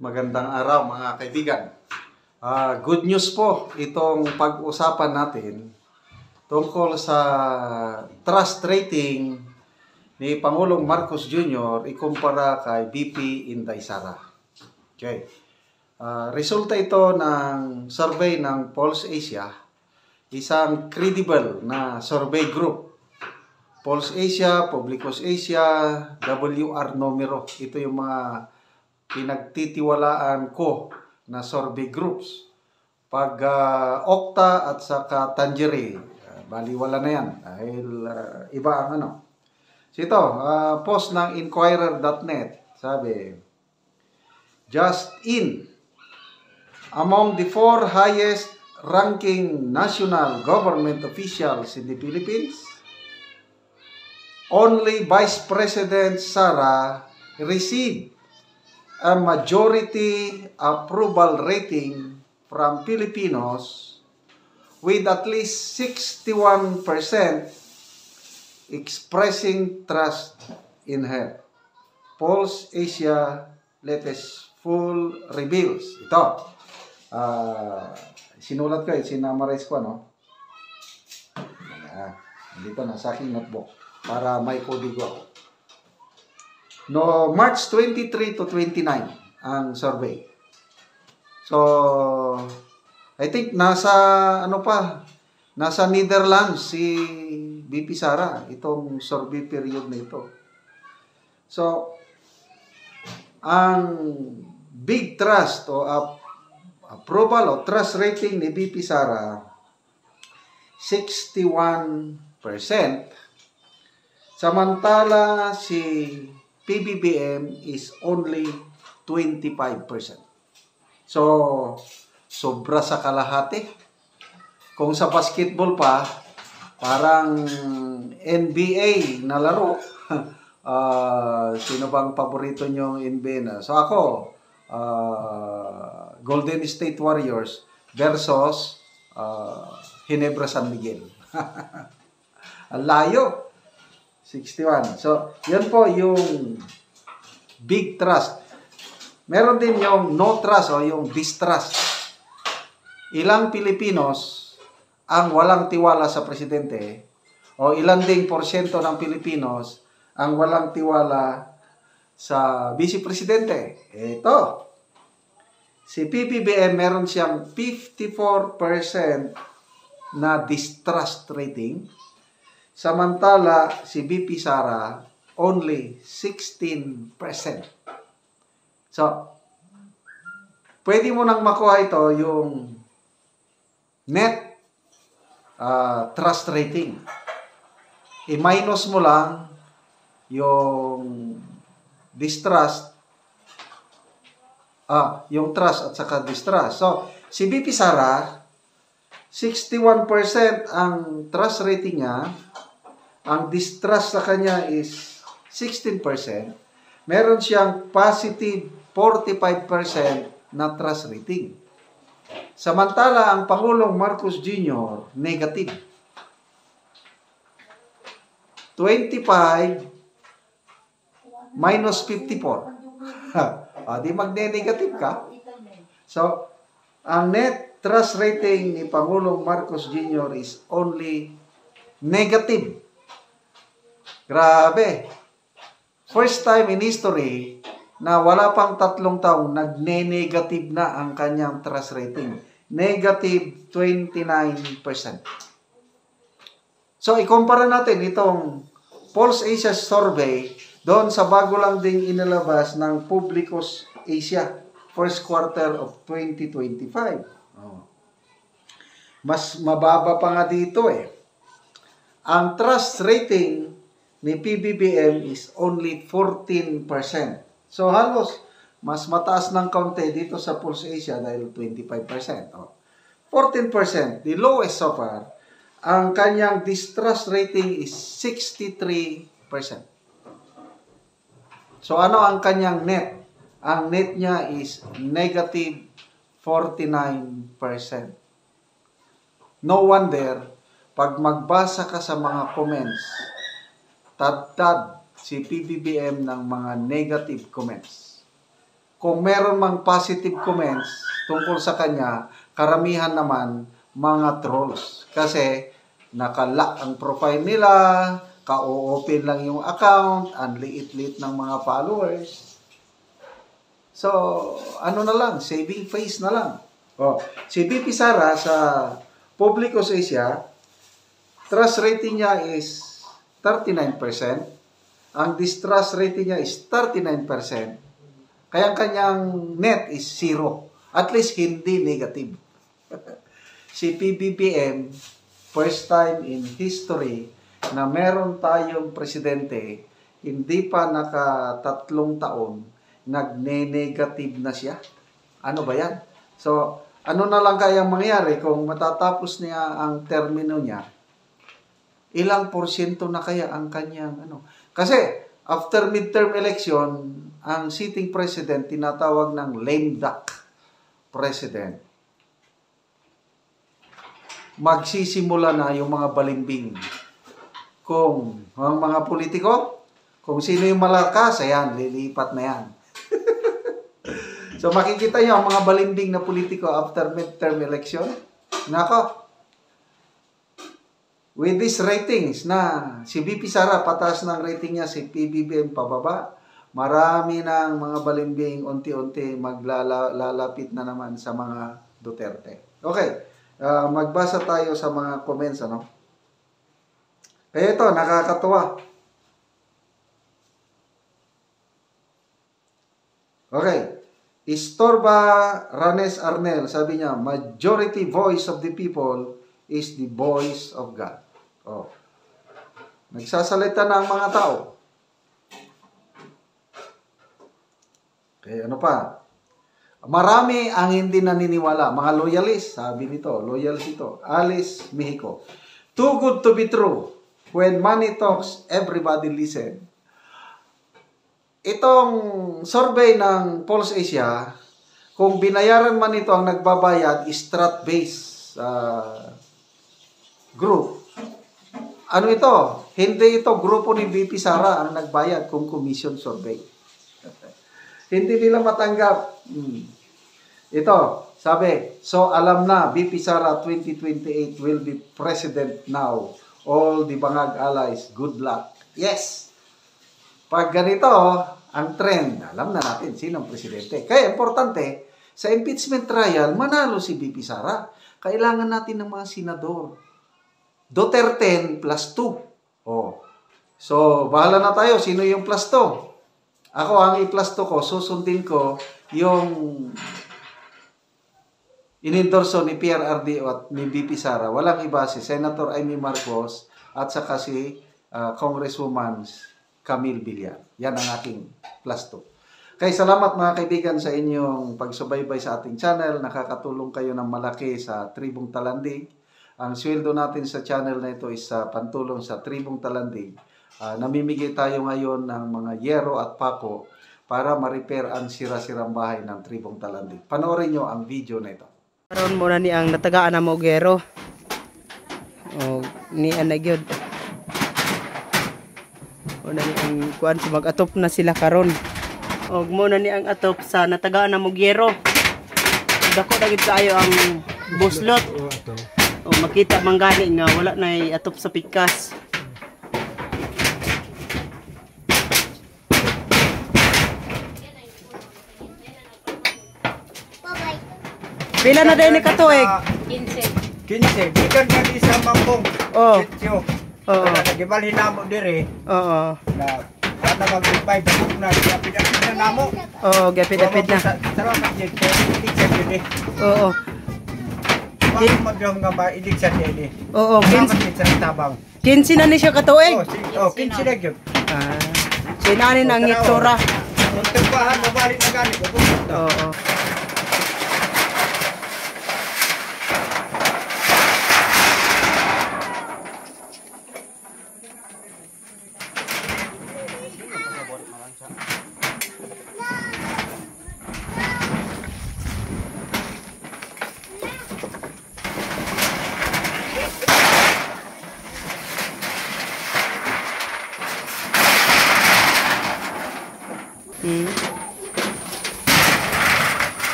Magandang araw mga kaibigan. Good news po itong pag-usapan natin tungkol sa trust rating ni Pangulong Marcos Jr. ikumpara kay BP Inday Sara. Okay. Resulta ito ng survey ng Pulse Asia, isang credible na survey group. Pulse Asia, Publicus Asia, WR Numero. Ito yung mga pinagtitiwalaan ko na survey groups. Pag Okta at saka Tangerine, baliwala na yan dahil iba ang ano. So ito, post ng Inquirer.net, sabi, just in, among the 4 highest ranking national government officials in the Philippines, only Vice President Sara received a majority approval rating from Filipinos with at least 61% expressing trust in her. Pulse Asia latest full reveals. Ito. Sinulat ko, sinamarize ko, no? Dito na sa aking notebook para may kodigo ako. No, March 23 to 29 ang survey. So, I think nasa nasa Netherlands si BP Sara itong survey period na ito. So, ang big trust o approval o trust rating ni BP Sara 61%. Samantala si PBBM is only 25%. So, sobra sa kalahati. Kung sa basketball pa, parang NBA na laro. Sino bang paborito nyo NBA na? So ako, Golden State Warriors versus Ginebra San Miguel. Ang layo. 61. So, yan po yung big trust. Meron din yung no trust o yung distrust. Ilang Pilipinos ang walang tiwala sa presidente o ilang ding porsyento ng Pilipinos ang walang tiwala sa vice presidente. Ito. Si PBBM meron siyang 54% na distrust rating. Samantala, si BP Sara, only 16%. So, pwede mo nang makuha ito yung net trust rating. I-minus mo lang yung distrust, yung trust at saka distrust. So, si BP Sara, 61% ang trust rating niya. Ang distrust sa kanya is 16%. Meron siyang positive 45% na trust rating. Samantala, ang Pangulong Marcos Jr., negative. 25 minus 54. Di magne-negative ka. So, ang net trust rating ni Pangulong Marcos Jr. is only negative. Grabe. First time in history na wala pang 3 taong nagne-negative na ang kanyang trust rating. Negative 29%. So, ikumpara natin itong Pulse Asia survey doon sa bago lang ding inilabas ng Publicus Asia first quarter of 2025. Mas mababa pa nga dito eh. Ang trust rating ni PBBM is only 14%. So, halos mas mataas ng kaunti dito sa Pulse Asia dahil 25%. 14%, the lowest so far. Ang kanyang distrust rating is 63%. So, ano ang kanyang net? Ang net niya is negative 49%. No wonder, pag magbasa ka sa mga comments, tad si PBBM ng mga negative comments. kung meron mang positive comments tungkol sa kanya, karamihan naman mga trolls. Kasi nakalock ang profile nila, ka-open lang yung account, ang liit-liit ng mga followers. So, ano na lang, saving face na lang. Si BP Sara sa Publico Asia, trust rating niya is 39%. Ang distrust rating niya is 39%. Kaya ang kanyang net is 0. At least hindi negative. Si PBBM, first time in history na meron tayong presidente, hindi pa naka-3 taon, nagne-negative na siya. Ano ba yan? So, ano na lang kayang mangyari kung matatapos niya ang termino niya? Ilang porsyento na kaya ang kanyang ano? Kasi, after midterm election, ang sitting president tinatawag ng lame duck president. Magsisimula na yung mga balimbing. Kung ang mga politiko, kung sino yung malakas, ayan, lilipat na yan. So makikita nyo ang mga balimbing na politiko after midterm election. Nako, with these ratings na si VP Sara pataas ng rating niya, si PBBM pababa, marami ng mga balimbing unti-unti maglalapit na naman sa mga Duterte. Okay, magbasa tayo sa mga comments, ano? Kaya ito, nakakatuwa. Okay. Istorba Ranes Arnel, sabi niya, majority voice of the people is the voice of God. Nagsasalita na ang mga tao. Okay, ano pa? Marami ang hindi naniniwala. Mga loyalist, sabi nito, loyalist ito. Alice Mexico. Too good to be true. When money talks, everybody listen. Itong survey ng Pulse Asia, kung binayaran man ito ang nagbabayad, strat-based group. Ano ito? Hindi ito grupo ni VP Sara ang nagbayad kung commission survey. Hindi nila matanggap. Ito, sabi, so alam na, VP Sara 2028 will be president now. All the Bangag allies, good luck. Yes! Pag ganito, ang trend, alam na natin sinong presidente. Kaya importante, sa impeachment trial, manalo si VP Sara. Kailangan natin ng mga senador. Duterte plus 2. So, bahala na tayo. Sino yung plus 2? Ako, ang i-plus 2 ko, susundin ko yung inendorso ni PRRD at ni VP Sara. Walang iba si Senator Amy Marcos at saka si Congresswoman Camille Villar. Yan ang aking plus 2. Kaya salamat mga kaibigan sa inyong pagsubaybay sa ating channel. Nakakatulong kayo ng malaki sa Tribong Talandig. Ang sweldo natin sa channel na ito is pantulong sa Tribong Talandig. Namimigay tayo ngayon ng mga yero at pako para ma-repair ang sira-sirang bahay ng Tribong Talandig. Panoorin nyo ang video na ito. Karon mo na ni ang natagaan na mo gero. Ni anagyod. O na ni ang kuan sa mag-atop na sila karon. Og mo na ni ang atop sa natagaan na mo gero. Dako dagit kaayo ang buslot. O makita man gani nga wala na atop sa pikas. Pila na din ni katuig? 15. Bigan nga di sa mambong. Sityo. Nagibalhin na mo diri. Oo. Na wala mag-repay bukog na siya pinapin na mo. Oo, gapid-apid na. Salamat din kay idigsan din. Oo. Bakit magyong nga ba idigsan din? Oo, 15 sa tabang. 15 na ni siya katuig. 15 na gyud. Sinanin ang itsura. Kung tagbahan mabalik na gani ko. Oo.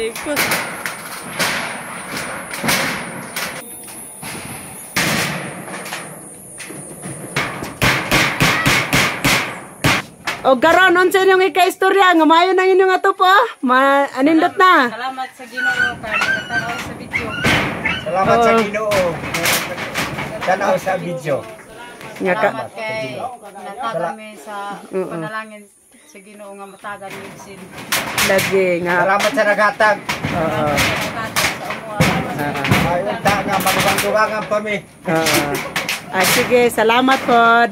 Ikot. O garon unsa inyong ika-istorya nga maayo nang inyong atop po. Anindot na. Salamat sa Ginoo kay tanaw sa video. Salamat sa Ginoo. Tanaw sa video. Nga ka. Salamat kay natagami sa panalangin sa Ginoo nga matagan ni sin. Lagi nga. Salamat sa naghatag. Oo. Ayun ta nga magbandugangan pa mi. Sige, salamat pod.